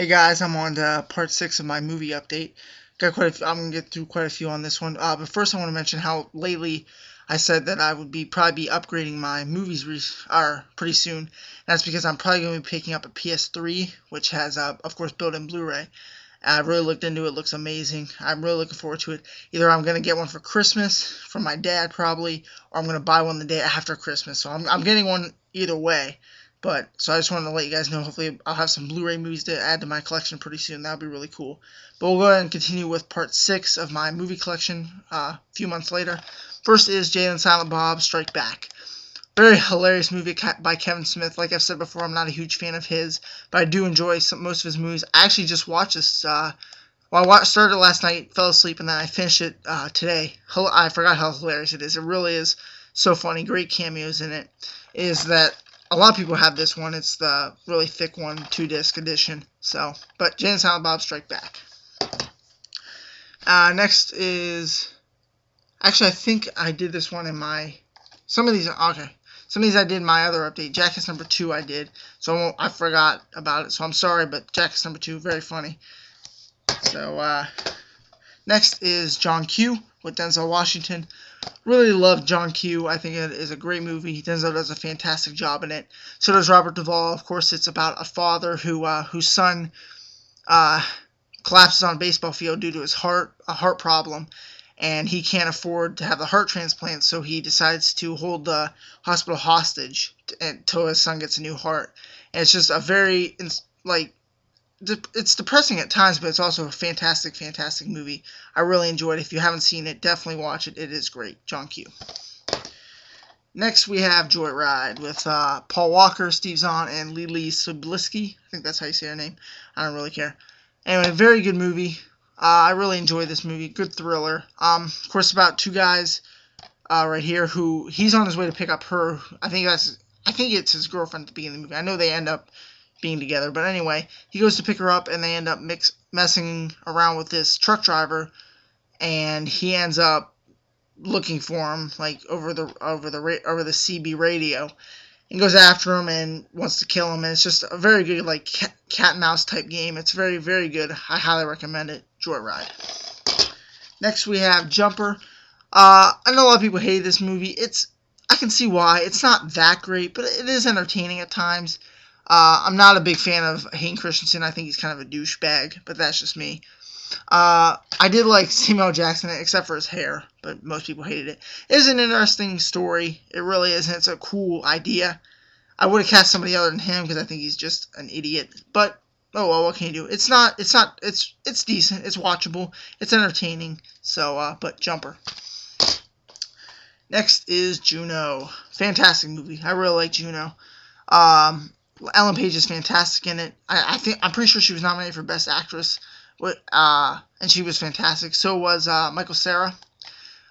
Hey guys, I'm on to part 6 of my movie update. I'm gonna get through quite a few on this one. But first, I want to mention how lately I said that I would probably be upgrading my movies pretty soon. That's because I'm probably going to be picking up a PS3, which has, of course, built-in Blu-ray. I really looked into it. It looks amazing. I'm really looking forward to it. Either I'm gonna get one for Christmas from my dad probably, or I'm gonna buy one the day after Christmas. So I'm getting one either way. But so I just wanted to let you guys know. Hopefully, I'll have some Blu-ray movies to add to my collection pretty soon. That would be really cool. But we'll go ahead and continue with part 6 of my movie collection a few months later. First is Jay and Silent Bob Strike Back. Very hilarious movie by Kevin Smith. Like I've said before, I'm not a huge fan of his, but I do enjoy most of his movies. I actually just watched this. I started it last night, fell asleep, and then I finished it today. I forgot how hilarious it is. It really is so funny. Great cameos in it. Is that a lot of people have this one. It's the really thick one, 2-disc edition. So, but Jay and Silent Bob Strike Back. Next is, actually, I think I did this one in my. Some of these I did in my other update. Jackass number 2 I did, so I forgot about it. So I'm sorry, but Jackass number 2, very funny. So next is John Q with Denzel Washington. Really love John Q. I think it is a great movie. Denzel does a fantastic job in it. So does Robert Duvall. Of course, it's about a father whose son collapses on a baseball field due to a heart problem, and he can't afford to have the heart transplant, so he decides to hold the hospital hostage until his son gets a new heart. And it's just a very it's depressing at times, but it's also a fantastic, fantastic movie. I really enjoyed it. If you haven't seen it, definitely watch it. It is great. John Q. Next, we have Joyride with Paul Walker, Steve Zahn, and Lily Sobieski. I think that's how you say her name. I don't really care. Anyway, very good movie. I really enjoyed this movie. Good thriller. Of course, about two guys right here who he's on his way to pick up her. I think it's his girlfriend at the beginning of the movie. I know they end up being together, but anyway, he goes to pick her up, and they end up messing around with this truck driver, and he ends up looking for him like over the CB radio, and goes after him and wants to kill him. And it's just a very good cat and mouse type game. It's very, very good. I highly recommend it. Joyride. Next we have Jumper. I know a lot of people hate this movie. I can see why. It's not that great, but it is entertaining at times. I'm not a big fan of Hayden Christensen. I think he's kind of a douchebag, but that's just me. I did like Samuel Jackson, except for his hair, but most people hated it. It is an interesting story. It really is, and it's a cool idea. I would have cast somebody other than him because I think he's just an idiot. But oh well, what can you do? It's decent. It's watchable. It's entertaining. So, but Jumper. Next is Juno. Fantastic movie. I really like Juno. Ellen Page is fantastic in it. I'm pretty sure she was nominated for Best Actress, and she was fantastic. So was Michael Cera.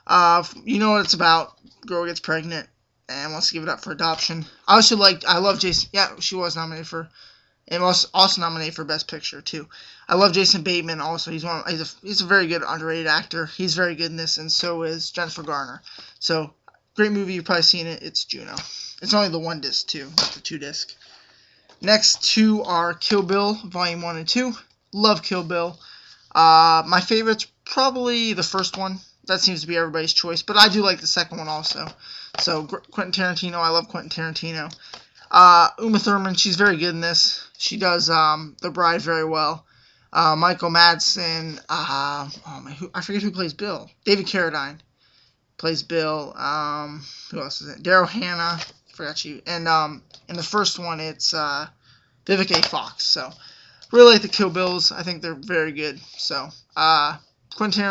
You know what it's about? Girl gets pregnant and wants to give it up for adoption. I love Jason. Yeah, she was nominated for, and was also nominated for Best Picture too. I love Jason Bateman. Also, he's a very good underrated actor. He's very good in this, and so is Jennifer Garner. So great movie. You've probably seen it. It's Juno. It's only the 1-disc too, not the 2-disc. Next two are Kill Bill, Volume 1 and 2. Love Kill Bill. My favorite's probably the first one. That seems to be everybody's choice, but I do like the second one also. So, Quentin Tarantino, I love Quentin Tarantino. Uma Thurman, she's very good in this. She does The Bride very well. Michael Madsen, I forget who plays Bill. David Carradine plays Bill. Who else is it? Daryl Hannah. And in the first one, it's Vivica A. Fox. So, really like the Kill Bills. I think they're very good. So, one of Quentin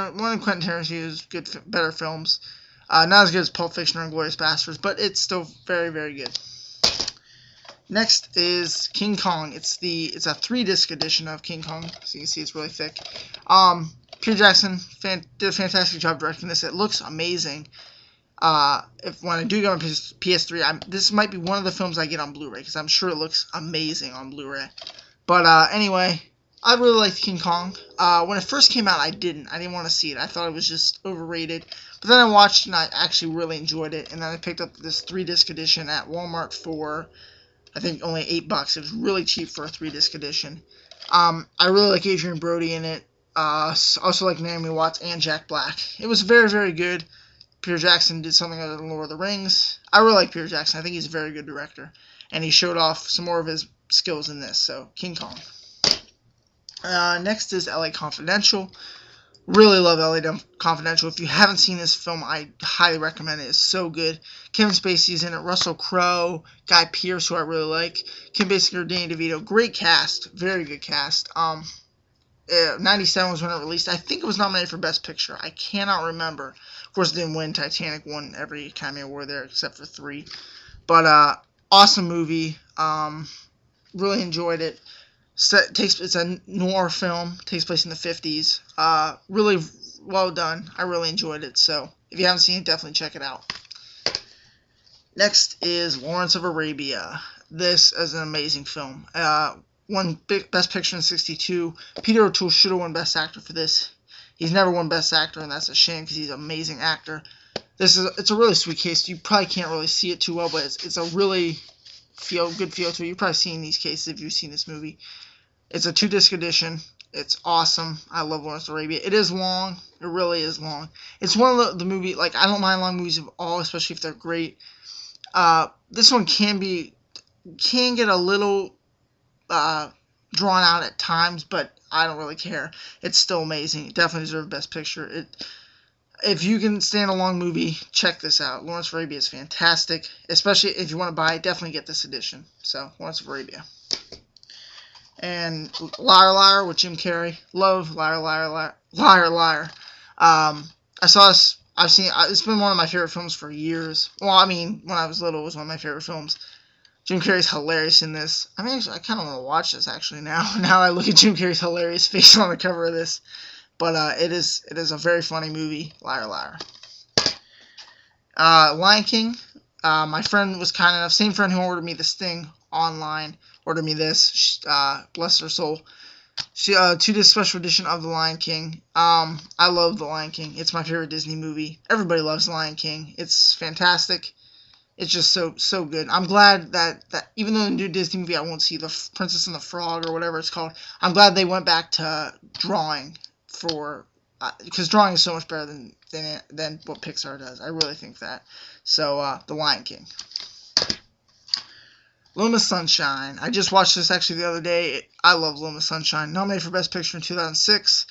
Tarantino's better films. Not as good as Pulp Fiction or Inglourious Basterds, but it's still very, very good. Next is King Kong. It's a 3-disc edition of King Kong. So you can see it's really thick. Peter Jackson did a fantastic job directing this. It looks amazing. When I do get on PS3, this might be one of the films I get on Blu-ray because I'm sure it looks amazing on Blu-ray. But anyway, I really liked King Kong. When it first came out, I didn't want to see it. I thought it was just overrated. But then I watched and I actually really enjoyed it. And then I picked up this 3-disc edition at Walmart for I think only $8. It was really cheap for a 3-disc edition. I really like Adrian Brody in it. Also like Naomi Watts and Jack Black. It was very, very good. Peter Jackson did something other than Lord of the Rings. I really like Peter Jackson. I think he's a very good director. And he showed off some more of his skills in this. So, King Kong. Next is LA Confidential. Really love LA Confidential. If you haven't seen this film, I highly recommend it. It's so good. Kevin Spacey's in it. Russell Crowe, Guy Pearce, who I really like. Kim Basinger, Danny DeVito. Great cast. Very good cast. 97 was when it released. I think it was nominated for Best Picture. I cannot remember. Of course, it didn't win. Titanic won every Academy Award there except for 3. But awesome movie. Really enjoyed it. It's a noir film. Takes place in the 50s. Really well done. I really enjoyed it. So if you haven't seen it, definitely check it out. Next is Lawrence of Arabia. This is an amazing film. Won Best Picture in '62. Peter O'Toole should have won Best Actor for this. He's never won Best Actor, and that's a shame because he's an amazing actor. It's a really sweet case. You probably can't really see it too well, but it's a really good feel to it. You've probably seen these cases if you've seen this movie. It's a 2-disc edition. It's awesome. I love Lawrence of Arabia. It is long. It really is long. It's one of the movie, like, I don't mind long movies at all, especially if they're great. This one can get a little drawn out at times, but I don't really care. It's still amazing. It definitely deserves Best Picture. If you can stand a long movie, check this out. Lawrence of Arabia is fantastic. Especially if you want to buy it, definitely get this edition. So, Lawrence of Arabia. And Liar Liar with Jim Carrey. Love Liar Liar Liar. Liar Liar. I saw this. It's been one of my favorite films for years. Well, I mean, when I was little, it was one of my favorite films. Jim Carrey's hilarious in this. I mean, actually, I kind of want to watch this actually now. Now I look at Jim Carrey's hilarious face on the cover of this. But it is a very funny movie, Liar Liar. Lion King. My friend was kind enough, same friend who ordered me this thing online, ordered me this. Bless her soul. She 2-disc special edition of The Lion King. I love The Lion King. It's my favorite Disney movie. Everybody loves The Lion King. It's fantastic. It's just so good. I'm glad that even though in the new Disney movie I won't see the Princess and the Frog or whatever it's called, I'm glad they went back to drawing because drawing is so much better than what Pixar does. I really think that. So The Lion King. Little Miss Sunshine. I just watched this actually the other day. I love Little Miss Sunshine. Nominated for Best Picture in 2006.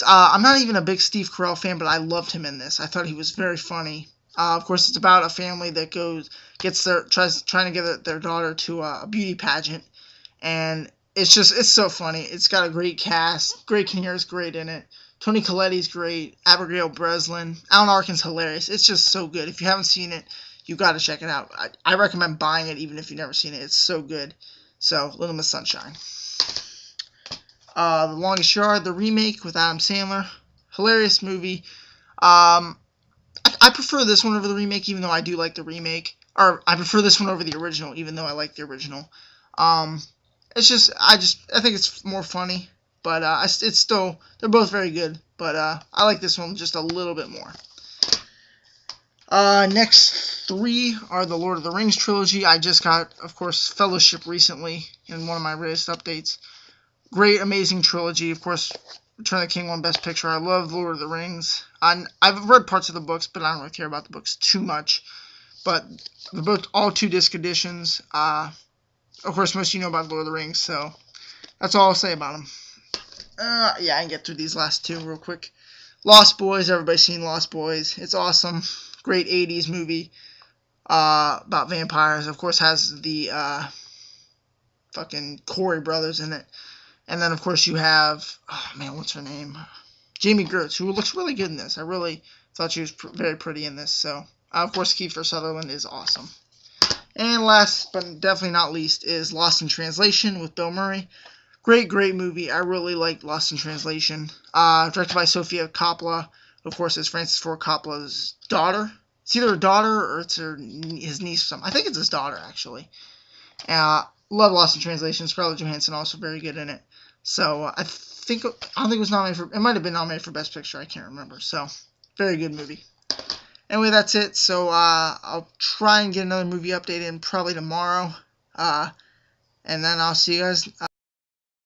I'm not even a big Steve Carell fan, but I loved him in this. I thought he was very funny. Of course, it's about a family that trying to get their daughter to a beauty pageant, and it's so funny. It's got a great cast. Greg Kinnear's great in it. Toni Colletti's great. Abigail Breslin. Alan Arkin's hilarious. It's just so good. If you haven't seen it, you got to check it out. I recommend buying it even if you've never seen it. It's so good. So, Little Miss Sunshine. The Longest Yard, the remake with Adam Sandler. Hilarious movie. I prefer this one over the remake, even though I do like the remake. Or I prefer this one over the original, even though I like the original. I think it's more funny, but it's still, they're both very good. But I like this one just a little bit more. Next 3 are the Lord of the Rings trilogy. I just got, of course, Fellowship recently in one of my latest updates. Great, amazing trilogy. Of course, Return of the King won Best Picture. I love Lord of the Rings. I've read parts of the books, but I don't really care about the books too much. But they're both all 2-disc editions. Of course, most of you know about Lord of the Rings, so that's all I'll say about them. Yeah, I can get through these last 2 real quick. Lost Boys. Everybody's seen Lost Boys. It's awesome. Great 80s movie about vampires. Of course, has the fucking Corey brothers in it. And then, of course, you have, oh man, what's her name? Jamie Gertz, who looks really good in this. I really thought she was very pretty in this. So, of course, Kiefer Sutherland is awesome. And last, but definitely not least, is Lost in Translation with Bill Murray. Great movie. I really like Lost in Translation. Directed by Sofia Coppola. Of course, it's Francis Ford Coppola's daughter. It's either a daughter or it's his niece or something. I think it's his daughter, actually. Love Lost in Translation. Scarlett Johansson also very good in it. So, I don't think it was nominated for, it might have been nominated for Best Picture, I can't remember. So, very good movie. Anyway, that's it. So, I'll try and get another movie update in probably tomorrow. And then I'll see you guys